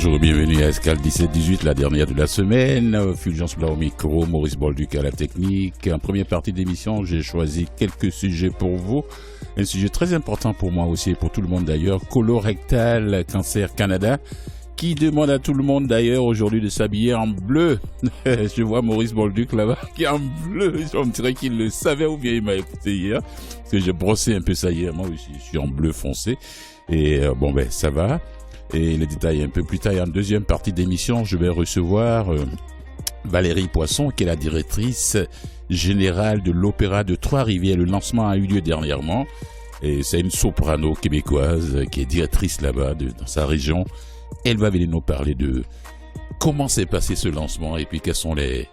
Bonjour et bienvenue à Escale 17-18, la dernière de la semaine. Fulgence Blanc au micro, Maurice Bolduc à la technique. En première partie d'émission, j'ai choisi quelques sujets pour vous. Un sujet très important pour moi aussi et pour tout le monde d'ailleurs, Colorectal Cancer Canada, qui demande à tout le monde d'ailleurs aujourd'hui de s'habiller en bleu. Je vois Maurice Bolduc là-bas qui est en bleu. On dirait qu'il le savait ou bien il m'a écouté hier. Parce que j'ai brossé un peu ça hier. Moi aussi, je suis en bleu foncé. Et ça va. Et les détails un peu plus tard. En deuxième partie d'émission, je vais recevoir Valérie Poisson, qui est la directrice générale de l'Opéra de Trois-Rivières. Le lancement a eu lieu dernièrement. Et c'est une soprano québécoise qui est directrice là-bas dans sa région. Elle va venir nous parler de comment s'est passé ce lancement et puis quels sont les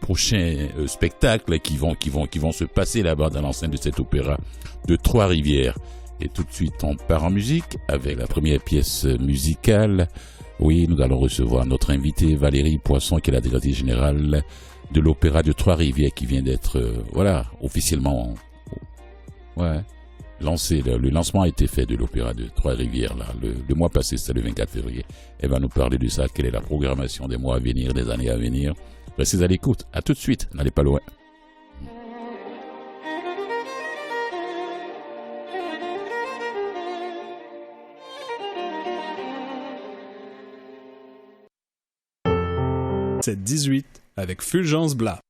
prochains spectacles qui vont se passer là-bas dans l'enceinte de cet opéra de Trois-Rivières. Et tout de suite, on part en musique avec la première pièce musicale. Oui, nous allons recevoir notre invitée Valérie Poisson, qui est la directrice générale de l'Opéra de Trois-Rivières, qui vient d'être, officiellement, lancé. Le lancement a été fait de l'Opéra de Trois-Rivières, là. Le mois passé, c'était le 24 février. Elle va nous parler de ça. Quelle est la programmation des mois à venir, des années à venir. Restez à l'écoute. À tout de suite. N'allez pas loin. 18 avec Fulgence Blas.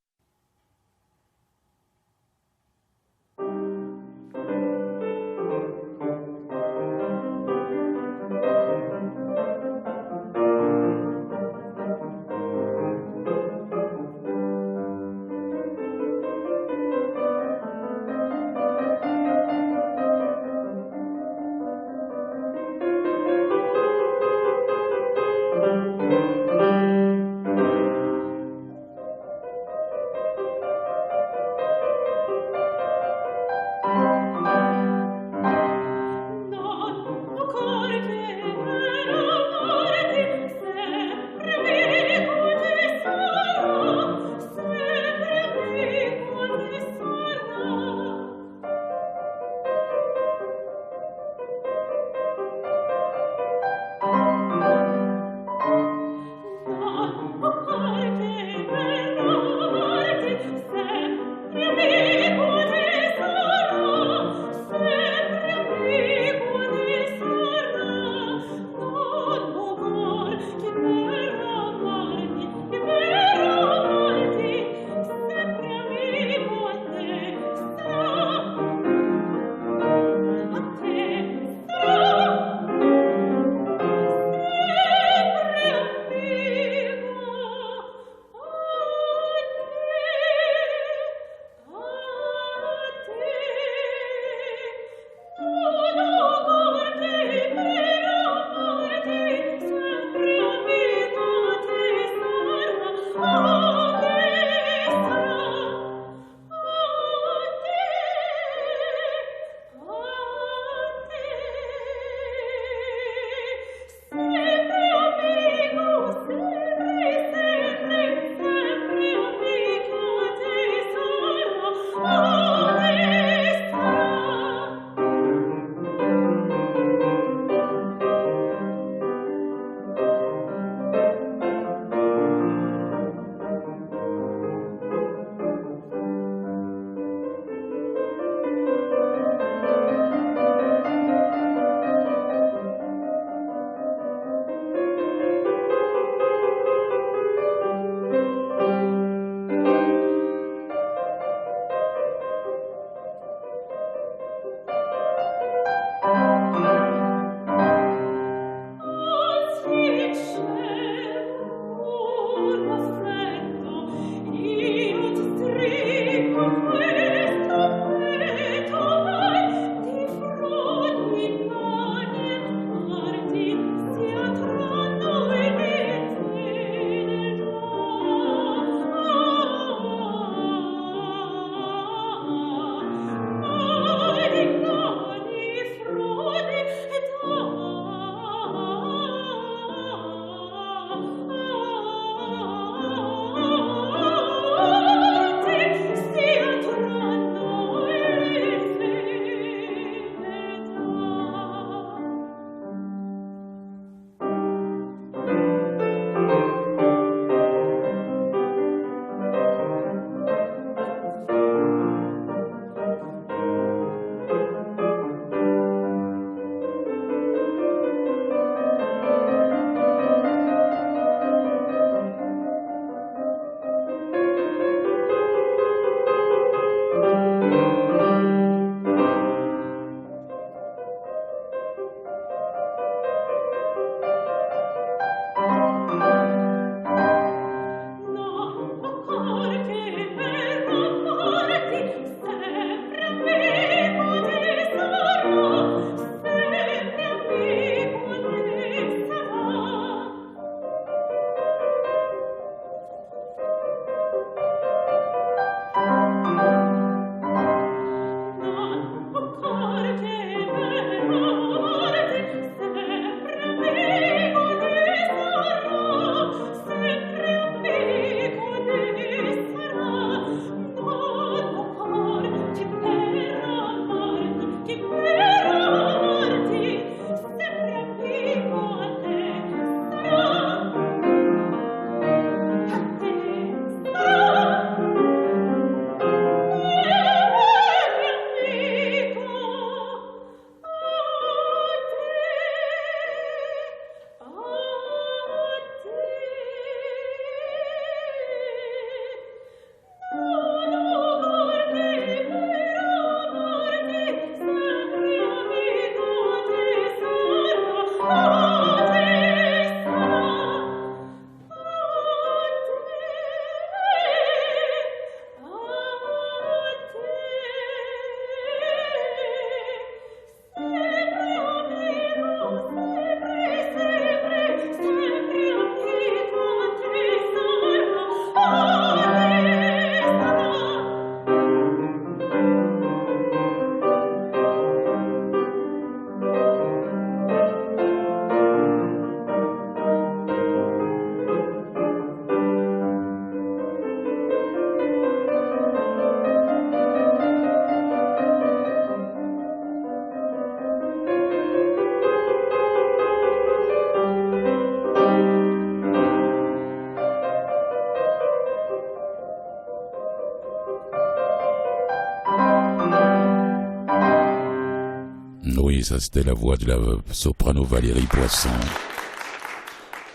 Oui, ça c'était la voix de la soprano Valérie Poisson.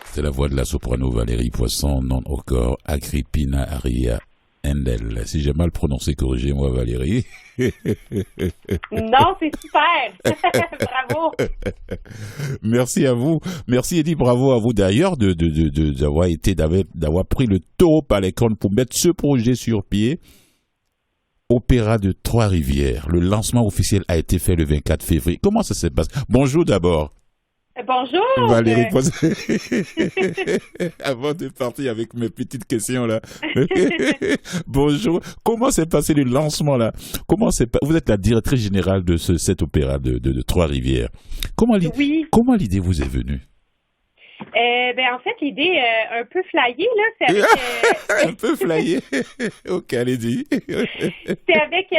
C'était la voix de la soprano Valérie Poisson, non encore Agrippina Aria Endel. Si j'ai mal prononcé, corrigez-moi Valérie. Non, c'est super. Bravo. Merci à vous. Merci Eddie, bravo à vous d'ailleurs d'avoir pris le taureau par les cornes pour mettre ce projet sur pied. Opéra de Trois-Rivières. Le lancement officiel a été fait le 24 février. Comment ça se passe? Bonjour d'abord. Bonjour. Valérie Poisson. Avant de partir avec mes petites questions là. Bonjour. Comment s'est passé le lancement là? Vous êtes la directrice générale de cet opéra de Trois-Rivières. Comment l'idée vous est venue? En fait, l'idée un peu flyée, là, c'est avec... Un peu flyée? Ok, allez-y. C'est avec,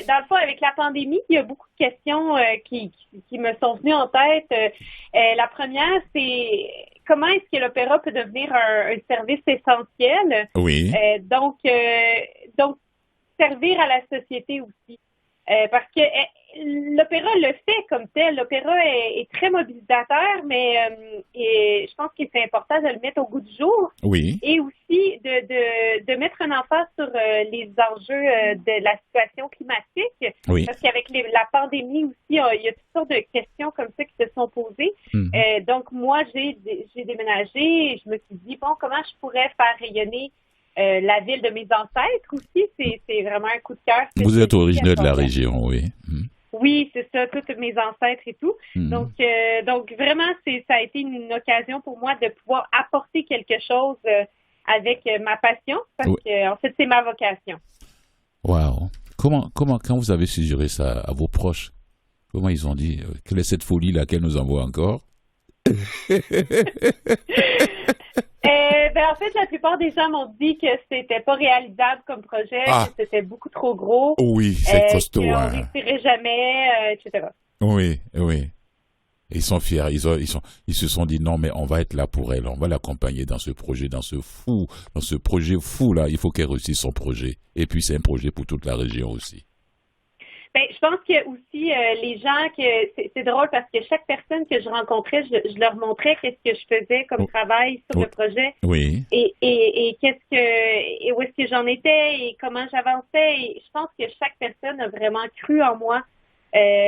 dans le fond, avec la pandémie, il y a beaucoup de questions qui me sont venues en tête. La première, c'est comment est-ce que l'opéra peut devenir un service essentiel? Oui. Donc, servir à la société aussi. Parce que l'opéra le fait comme tel. L'opéra est très mobilisateur, mais et je pense que c'est important de le mettre au goût du jour. Oui. Et aussi de mettre un emphase sur les enjeux de la situation climatique. Oui. Parce qu'avec la pandémie aussi, il y a toutes sortes de questions comme ça qui se sont posées. Mm-hmm. Donc, moi, j'ai déménagé et je me suis dit, bon, comment je pourrais faire rayonner la ville de mes ancêtres aussi, c'est vraiment un coup de cœur. Vous êtes originaire de la région, oui. Oui, c'est ça, tous mes ancêtres et tout. Mm. Donc vraiment, ça a été une occasion pour moi de pouvoir apporter quelque chose avec ma passion, parce que en fait, c'est ma vocation. Wow. Comment, quand vous avez suggéré ça à vos proches, comment ils ont dit, quelle est cette folie-là qu'elle nous envoie encore? En fait, la plupart des gens m'ont dit que c'était pas réalisable comme projet, que c'était beaucoup trop gros. Oui, c'est costaud. Qu'on réussirait jamais, etc. Oui. Ils sont fiers. Ils se sont dit non, mais on va être là pour elle. On va l'accompagner dans ce projet, dans ce projet fou là. Il faut qu'elle réussisse son projet. Et puis c'est un projet pour toute la région aussi. Ben, je pense que aussi les gens c'est drôle parce que chaque personne que je rencontrais, je leur montrais qu'est-ce que je faisais comme travail sur le projet. Oui. Et où est-ce que j'en étais et comment j'avançais. Et je pense que chaque personne a vraiment cru en moi.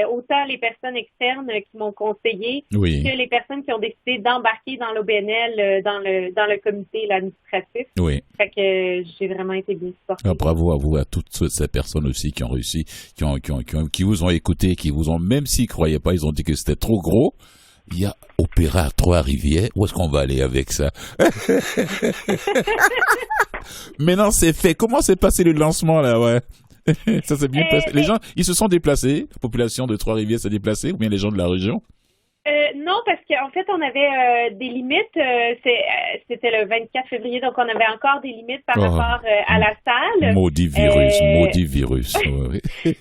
Autant les personnes externes qui m'ont conseillé que les personnes qui ont décidé d'embarquer dans l'OBNL, dans le comité l'administratif. Oui. Fait que j'ai vraiment été bien supportée. Bravo à vous, à toutes ces personnes aussi qui ont réussi, qui vous ont écouté, qui vous ont, même s'ils croyaient pas, ils ont dit que c'était trop gros. Il y a Opéra à Trois-Rivières. Où est-ce qu'on va aller avec ça? Maintenant, c'est fait. Comment s'est passé le lancement, là, ouais? Ça s'est bien passé. Les gens, ils se sont déplacés. La population de Trois-Rivières s'est déplacée, ou bien les gens de la région? Non, parce qu'en fait, on avait des limites. C'était le 24 février, donc on avait encore des limites par rapport à la salle. Maudit virus.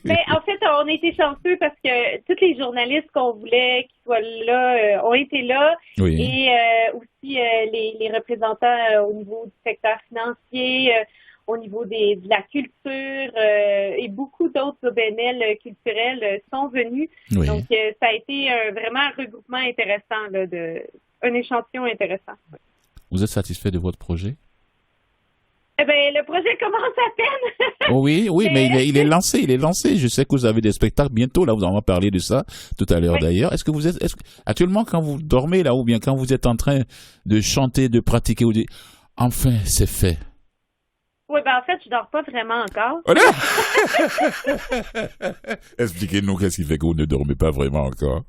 Mais en fait, on était chanceux parce que tous les journalistes qu'on voulait qu'ils soient là ont été là. Oui. Et aussi les représentants au niveau du secteur financier, au niveau de la culture et beaucoup d'autres OBNL culturels sont venus. Oui. Donc, ça a été vraiment un regroupement intéressant, un échantillon intéressant. Vous êtes satisfait de votre projet? Eh bien, le projet commence à peine. Oui, mais il est lancé. Je sais que vous avez des spectacles bientôt, là, vous en avez parlé de ça tout à l'heure d'ailleurs. Actuellement, quand vous dormez là, ou bien quand vous êtes en train de chanter, de pratiquer, vous dites, enfin, c'est fait. Oui, en fait, je dors pas vraiment encore. Expliquez-nous qu'est-ce qui fait que vous ne dormez pas vraiment encore.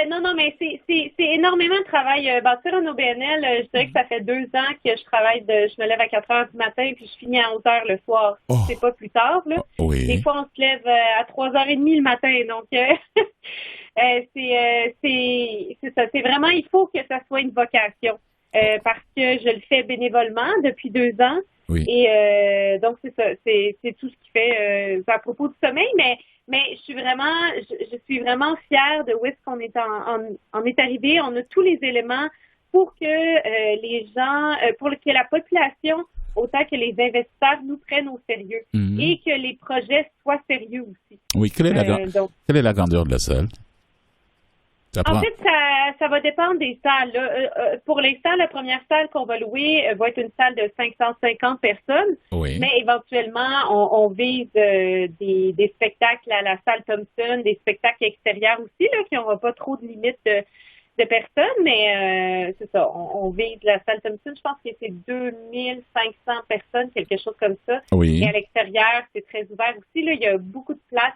Non, mais c'est énormément de travail. Sur un OBNL, je dirais que ça fait 2 ans que je travaille je me lève à 4 heures du matin puis je finis à 11 heures le soir. C'est pas plus tard, là. Oui. Des fois, on se lève à 3h30 le matin, donc c'est ça. C'est vraiment, il faut que ça soit une vocation parce que je le fais bénévolement depuis 2 ans. Oui. Et donc, c'est ça. C'est tout ce qui fait à propos du sommeil, mais je suis vraiment fière de où est-ce qu'on est en est arrivé. On a tous les éléments pour que les gens, pour que la population, autant que les investisseurs nous prennent au sérieux et que les projets soient sérieux aussi. Oui, quelle est la grandeur de la salle? En fait, ça va dépendre des salles. Pour l'instant, la première salle qu'on va louer va être une salle de 550 personnes. Oui. Mais éventuellement, on vise des spectacles à la salle Thompson, des spectacles extérieurs aussi, là, qui n'auront pas trop de limites de personnes. Mais c'est ça, on vise la salle Thompson. Je pense que c'est 2500 personnes, quelque chose comme ça. Oui. Et à l'extérieur, c'est très ouvert aussi. Là, il y a beaucoup de place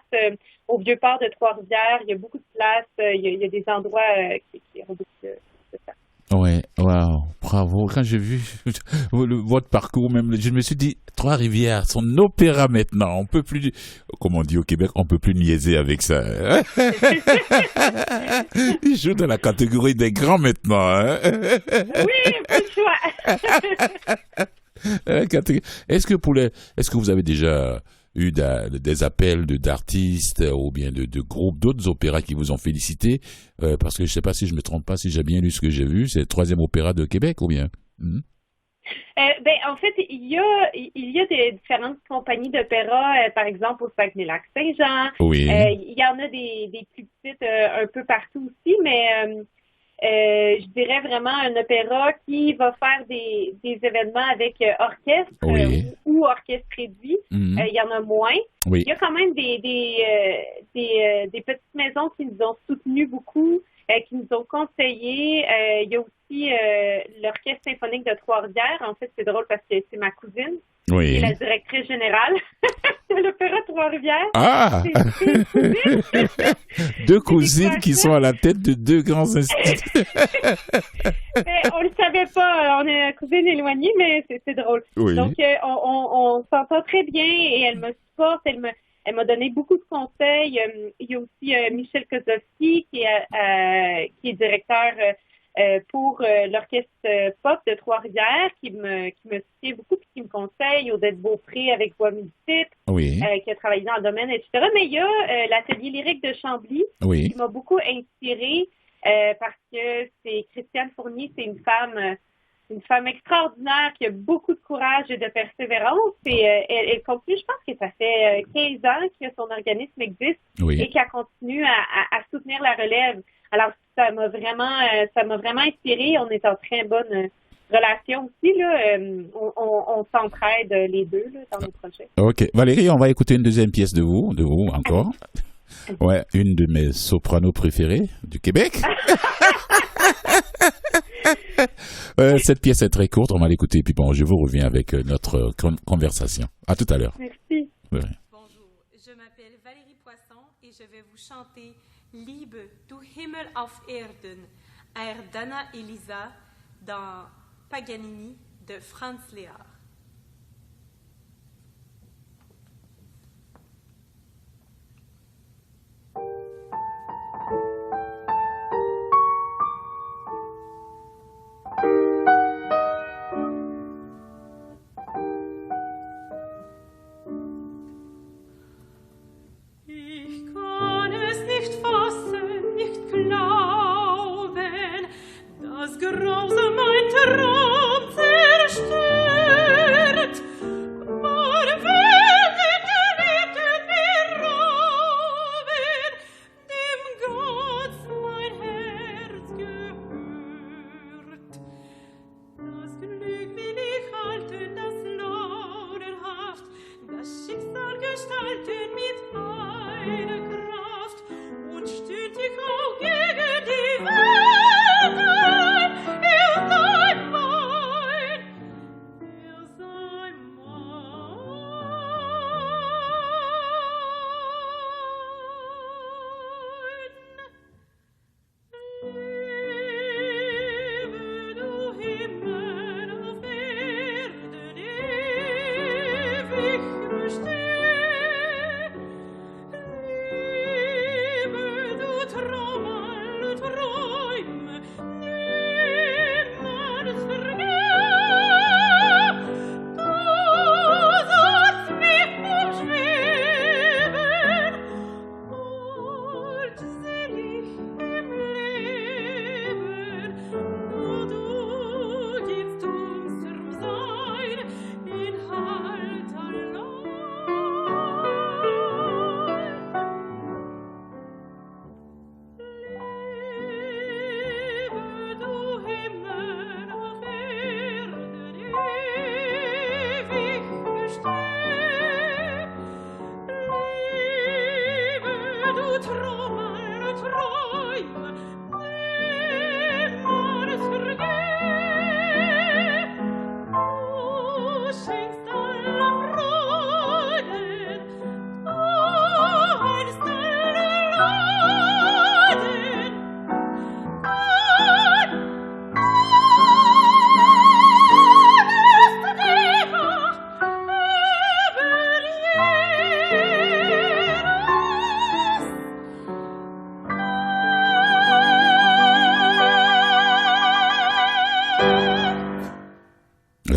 au Vieux-Port de Trois-Rivières. Il y a beaucoup de place. Il y a des endroits qui ont beaucoup de ça. Oui, wow, bravo. Quand j'ai vu votre parcours, même, je me suis dit, Trois-Rivières, son opéra maintenant. On peut plus, comme on dit au Québec, on peut plus niaiser avec ça. Il joue dans la catégorie des grands maintenant. Hein? Oui, pas le choix. Est-ce que vous avez déjà eu des appels d'artistes ou bien de groupes, d'autres opéras qui vous ont félicité? Parce que je ne sais pas si je me trompe pas, si j'ai bien lu ce que j'ai vu, c'est le 3e opéra de Québec ou bien? En fait, il y a des différentes compagnies d'opéra, par exemple au Saguenay-Lac-Saint-Jean. Oui. Il y en a des plus petites un peu partout aussi, mais je dirais vraiment un opéra qui va faire des événements avec orchestre ou orchestre réduit. Il y en a moins. Oui. Il y a quand même des petites maisons qui nous ont soutenus beaucoup, qui nous ont conseillé. Il y a aussi l'Orchestre symphonique de Trois-Rivières. En fait, c'est drôle parce que c'est ma cousine qui est la directrice générale de l'Opéra Trois-Rivières. Ah! C'est une cousine. 2 cousines qui sont à la tête de 2 grands instituts. On le savait pas. On est cousines éloignées, mais c'est drôle. Oui. Donc, on s'entend très bien et elle me supporte. Elle m'a donné beaucoup de conseils. Il y a aussi Michel Kozlowski qui est directeur pour l'orchestre pop de Trois-Rivières, qui me soutient beaucoup et qui me conseille. Odette Beaupré avec Voix multiples, qui a travaillé dans le domaine, etc. Mais il y a l'atelier lyrique de Chambly qui m'a beaucoup inspirée parce que c'est Christiane Fournier, c'est une femme une femme extraordinaire qui a beaucoup de courage et de persévérance. Et elle continue, je pense que ça fait 15 ans que son organisme existe et qu'elle continue à soutenir la relève. Alors, ça m'a vraiment inspirée. On est en très bonne relation aussi. Là. On s'entraide les deux là, dans nos projets. OK. Valérie, on va écouter une deuxième pièce de vous encore. Ouais, une de mes sopranos préférées du Québec. Cette pièce est très courte, on va l'écouter, puis bon, je vous reviens avec notre conversation. À tout à l'heure. Merci. Ouais. Bonjour, je m'appelle Valérie Poisson et je vais vous chanter Liebe du Himmel auf Erden, air d'Anna Elisa dans Paganini de Franz Lehár.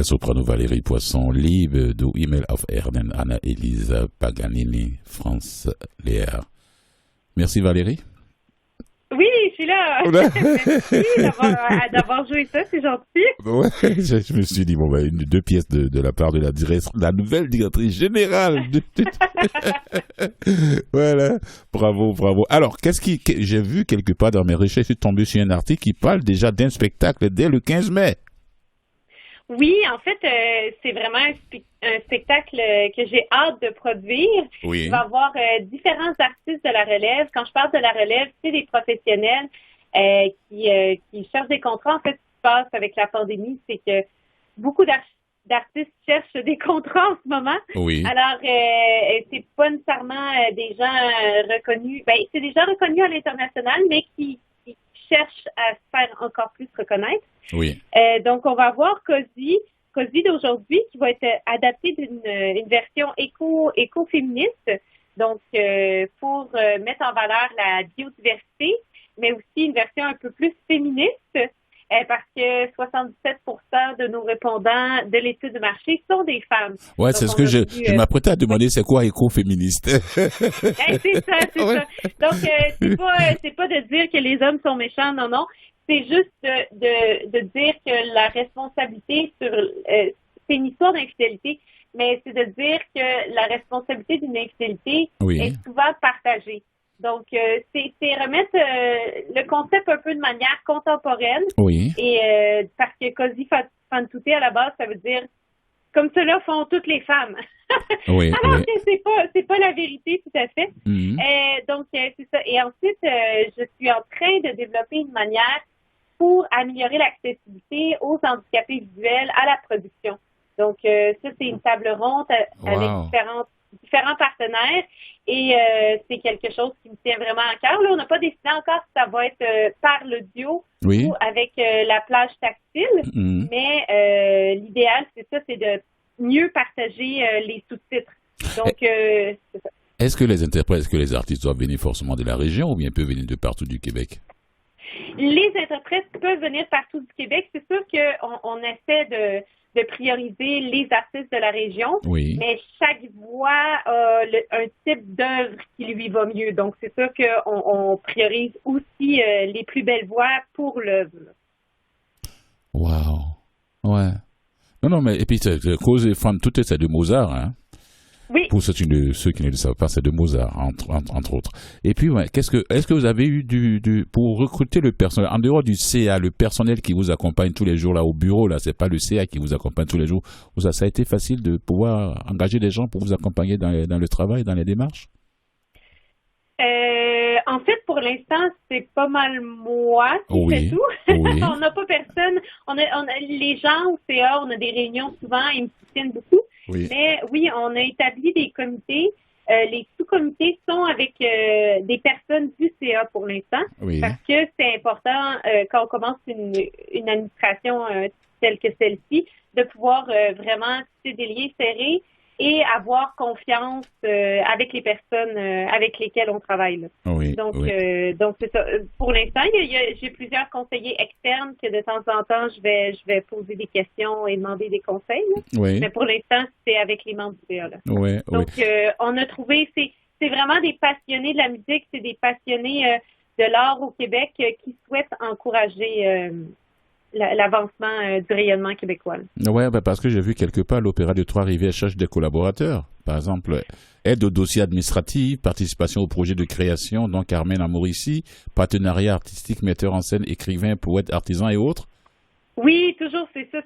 Soprano Valérie Poisson, Liebe du Himmel auf Erden, Anna Elisa Paganini, Franz Lehár. Merci Valérie. Oui, je suis là. Merci d'avoir joué ça, c'est gentil. Ouais, je me suis dit, bon, ben, deux pièces de la part de la nouvelle directrice générale. Voilà, bravo. Alors, j'ai vu quelque part dans mes recherches, je suis tombé sur un article qui parle déjà d'un spectacle dès le 15 mai. Oui, en fait, c'est vraiment un spectacle que j'ai hâte de produire. Oui. Il va y avoir différents artistes de la relève. Quand je parle de la relève, c'est des professionnels qui cherchent des contrats. En fait, ce qui se passe avec la pandémie, c'est que beaucoup d'artistes cherchent des contrats en ce moment. Oui. Alors, c'est pas nécessairement des gens reconnus. Ben, c'est des gens reconnus à l'international, mais qui cherchent à se faire encore plus reconnaître. Oui. Donc, on va avoir Cozy d'aujourd'hui qui va être adapté d'une version éco-féministe, donc pour mettre en valeur la biodiversité, mais aussi une version un peu plus féministe, parce que 77% de nos répondants de l'étude de marché sont des femmes. Ouais, donc, c'est ce que je m'apprêtais à demander, c'est quoi éco-féministe? C'est ça. Donc, c'est pas de dire que les hommes sont méchants, non. c'est juste de dire que la responsabilité c'est une histoire d'infidélité, mais c'est de dire que la responsabilité d'une infidélité est souvent partagée. Donc, c'est remettre le concept un peu de manière contemporaine. Oui. Et parce que così fan tutte, à la base, ça veut dire comme cela font toutes les femmes. Oui, alors que c'est pas la vérité tout à fait. Donc, c'est ça. Et ensuite, je suis en train de développer une manière pour améliorer l'accessibilité aux handicapés visuels à la production. Donc, ça, c'est une table ronde avec différents partenaires et c'est quelque chose qui me tient vraiment à cœur. Là, on n'a pas décidé encore si ça va être par l'audio ou avec la plage tactile, mais l'idéal, c'est ça, c'est de mieux partager les sous-titres. Donc, c'est ça. Est-ce que les interprètes, est-ce que les artistes doivent venir forcément de la région ou bien peuvent venir de partout du Québec? Les interprètes peuvent venir partout du Québec. C'est sûr qu'on essaie de prioriser les artistes de la région, mais chaque voix a un type d'œuvre qui lui va mieux. Donc, c'est sûr qu'on priorise aussi les plus belles voix pour l'œuvre. Wow. Ouais. Non, mais et puis, Cause et Femme, tout c'est de Mozart, hein? Oui. Pour ceux qui ne le savent pas, c'est de Mozart, entre autres. Et puis, est-ce que vous avez eu pour recruter le personnel, en dehors du CA, le personnel qui vous accompagne tous les jours là au bureau, là, c'est pas le CA qui vous accompagne tous les jours, ça a été facile de pouvoir engager des gens pour vous accompagner dans le travail, dans les démarches? En fait, pour l'instant, c'est pas mal moi qui fais tout. On n'a pas personne. On a les gens au CA, on a des réunions souvent, ils me soutiennent beaucoup. Mais oui, on a établi des comités. Les sous-comités sont avec des personnes du CA pour l'instant, parce que c'est important quand on commence une administration telle que celle-ci, de pouvoir vraiment tisser des liens serrés et avoir confiance avec les personnes avec lesquelles on travaille. Là. Donc, c'est ça. Pour l'instant, j'ai plusieurs conseillers externes que de temps en temps, je vais poser des questions et demander des conseils. Mais pour l'instant, c'est avec les membres du CA. Donc, on a trouvé, c'est vraiment des passionnés de la musique, c'est des passionnés de l'art au Québec qui souhaitent encourager l'avancement du rayonnement québécois. Oui, parce que j'ai vu quelque part l'Opéra de Trois-Rivières cherche des collaborateurs. Par exemple, aide au dossier administratif, participation au projet de création, donc Carmen à Mauricie, partenariat artistique, metteur en scène, écrivain, poète, artisan et autres. Oui, toujours, c'est ça.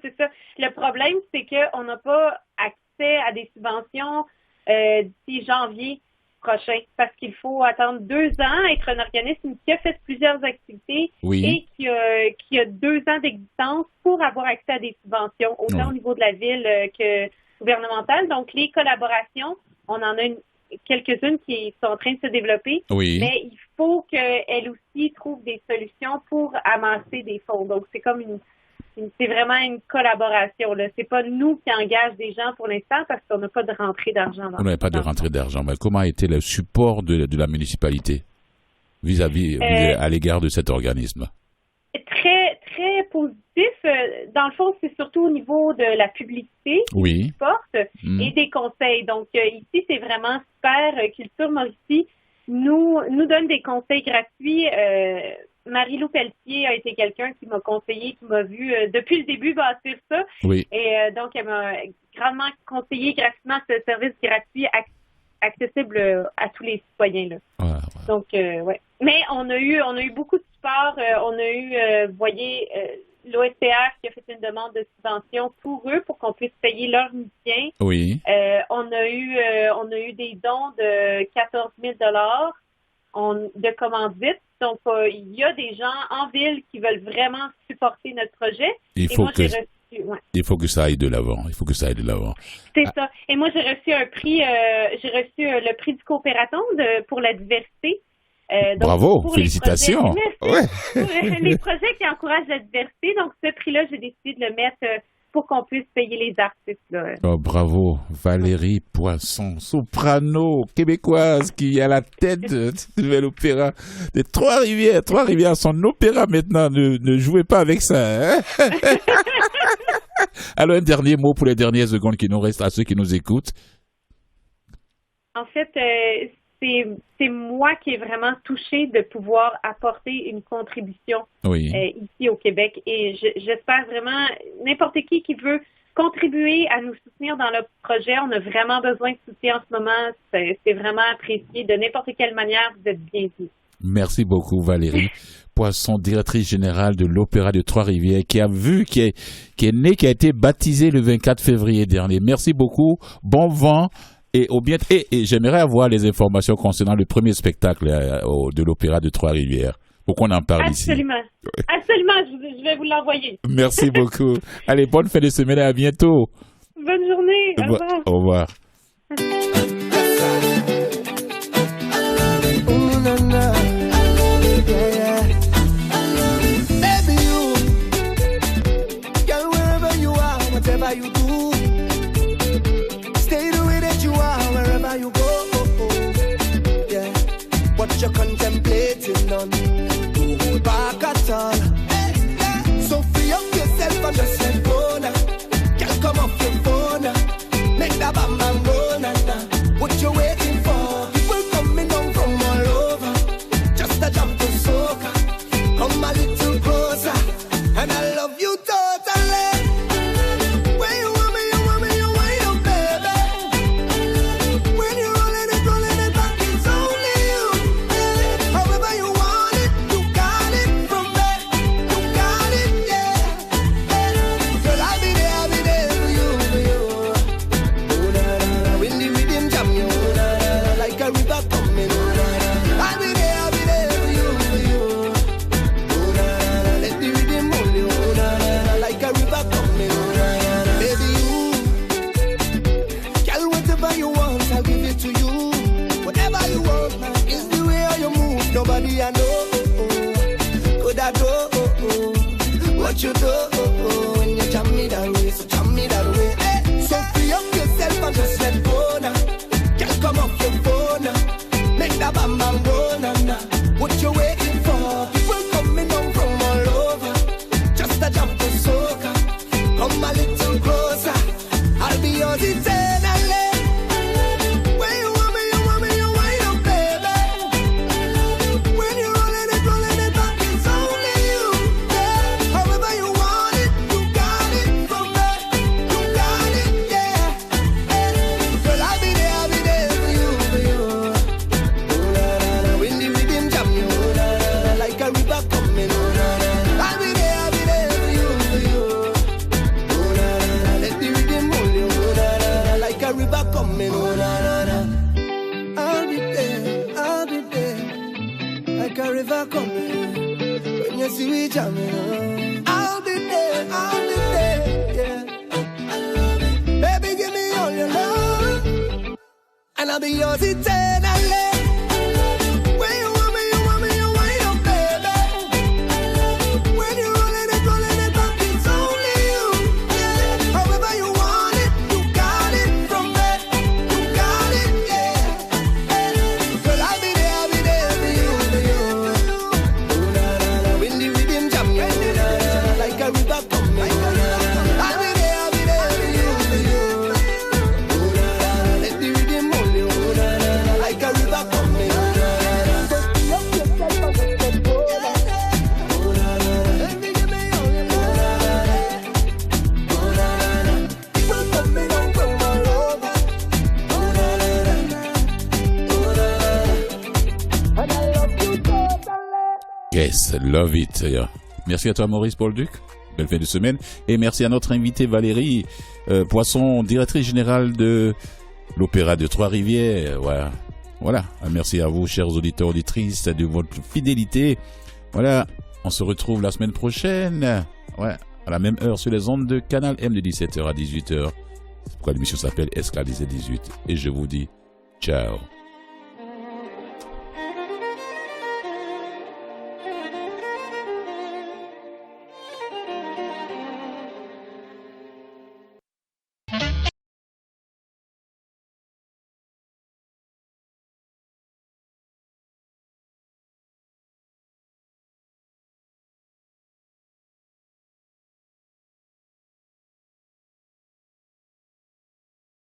Le problème, c'est qu'on n'a pas accès à des subventions d'ici janvier prochain, parce qu'il faut attendre 2 ans, être un organisme qui a fait plusieurs activités et qui a 2 ans d'existence pour avoir accès à des subventions, autant au niveau de la ville que gouvernementale. Donc, les collaborations, on en a quelques-unes qui sont en train de se développer, mais il faut qu'elles aussi trouvent des solutions pour amasser des fonds. Donc, c'est comme c'est vraiment une collaboration. Là. C'est pas nous qui engage des gens pour l'instant parce qu'on n'a pas de rentrée d'argent. On n'a pas de rentrée d'argent. Mais comment a été le support de la municipalité vis-à-vis à l'égard de cet organisme? Très, très positif. Dans le fond, c'est surtout au niveau de la publicité qui supporte et des conseils. Donc, ici, c'est vraiment super. Culture Mauricie nous donne des conseils gratuits. Marie-Lou Pelletier a été quelqu'un qui m'a conseillé, qui m'a vu depuis le début bâtir ça. Et donc, elle m'a grandement conseillé gratuitement ce service gratuit accessible à tous les citoyens. Là. Donc, Mais on a eu beaucoup de support. On a eu, vous voyez, l'OSTR qui a fait une demande de subvention pour eux, pour qu'on puisse payer leurs musiciens. On a eu des dons de 14 000 de commandites. Donc, il y a des gens en ville qui veulent vraiment supporter notre projet. Il faut que ça aille de l'avant. C'est ça. Et moi, j'ai reçu un prix. J'ai reçu le prix du coopératon pour la diversité. Donc, bravo, félicitations. Pour les projets qui encouragent la diversité. Donc, ce prix-là, j'ai décidé de le mettre pour qu'on puisse payer les artistes. Là. Oh, bravo, Valérie Poisson, soprano québécoise qui est à la tête de nouvel opéra de Trois-Rivières. Trois-Rivières, son opéra maintenant, ne jouez pas avec ça. Hein? Alors, un dernier mot pour les dernières secondes qui nous restent à ceux qui nous écoutent. En fait, c'est moi qui est vraiment touchée de pouvoir apporter une contribution ici au Québec. Et j'espère vraiment, n'importe qui veut contribuer à nous soutenir dans le projet, on a vraiment besoin de soutien en ce moment. C'est vraiment apprécié. De n'importe quelle manière, vous êtes bienvenus. Merci beaucoup, Valérie Poisson, directrice générale de l'Opéra de Trois-Rivières, qui est née, qui a été baptisée le 24 février dernier. Merci beaucoup. Bon vent. Et j'aimerais avoir les informations concernant le premier spectacle de l'Opéra de Trois-Rivières. Pour qu'on en parle Absolument. ici. Absolument, je vais vous l'envoyer. Merci beaucoup. Allez, bonne fin de semaine et à bientôt. Bonne journée. Au revoir. Au revoir. Baby, you, girl, wherever you are, whatever you do, stay the way that you are, wherever you go. Yeah, what you're contemplating on, don't hold back at all. So free up yourself and just let go now. Girl, come off your phone now. Make that bam bam go now. What you waiting for? People coming down from all over, just a jump to soca. Come a little closer, and I love you totally. When you want me, you want your baby. When you're rolling it back, it's only you. Yeah. However you want it, you got it from there. You got it, yeah. Girl, I'll be there for you. Oh, na, na, na. When the rhythm jam you, oh, na, na, na. Like a river coming, oh, na, na, na. I'll be there for you. Oh, na, na, na. Let the rhythm hold you, oh, na, na, na. Like a river coming, oh, na, na, na. Baby, you, girl, whatever you want, I'll give it to you. Whatever you want, man, is the way how you move. Nobody I know, could I do what you do when you jam me that way, so jam me that way. Hey, so free up yourself and just let go now. Girl, come off your phone now. Make that bam bam go now, now. What you waiting for? People coming down from all over, just a jump to soca. Come a little closer, I'll be yours eternally. When you want me, you want your baby. When you're rolling it back, it's only you. Yeah. However you want it, you got it from there. You got it, yeah. Girl, I'll be there for you. Oh, na, na, na. When the rhythm jam you, oh, na, na, na. Like a river coming, oh, na, na, na. I'll be there for you. Oh, na, na, na. Let the rhythm hold you, oh, na, na, na. Like a river coming, oh, na, na, na. I'll be there, like a river coming. When you see me jamming, oh. I'll be there, yeah. Baby, give me all your love, and I'll be yours eternally. When you want me, you want your baby. When you're rolling it back, it's only you. Yeah. However you want it, you got it from there. You got it, yeah. Girl, I'll be there for you. Oh, na, na, na. When the rhythm jam you, oh, na, na, na. Like a river coming, oh, na, na, na. I'll be there for you. Oh, na, na, na. Let the rhythm hold you, oh, na, na, na. Like a river coming, oh, na, na, na. So free up yourself and just let go now. Oh, na, na, na. Baby, give me all your love. Oh, na, na, na. People coming down from all over. Oh, na, na, na. Oh, na, na. And I love you totally. Yes, love it. Merci à toi, Maurice Bolduc. Belle fin de semaine. Et merci à notre invitée Valérie Poisson, directrice générale de l'Opéra de Trois-Rivières. Voilà. Merci à vous, chers auditeurs, auditrices, de votre fidélité. Voilà. On se retrouve la semaine prochaine. À la même heure sur les ondes de Canal M de 17h à 18h. C'est pourquoi l'émission s'appelle Escale 18. Et je vous dis ciao.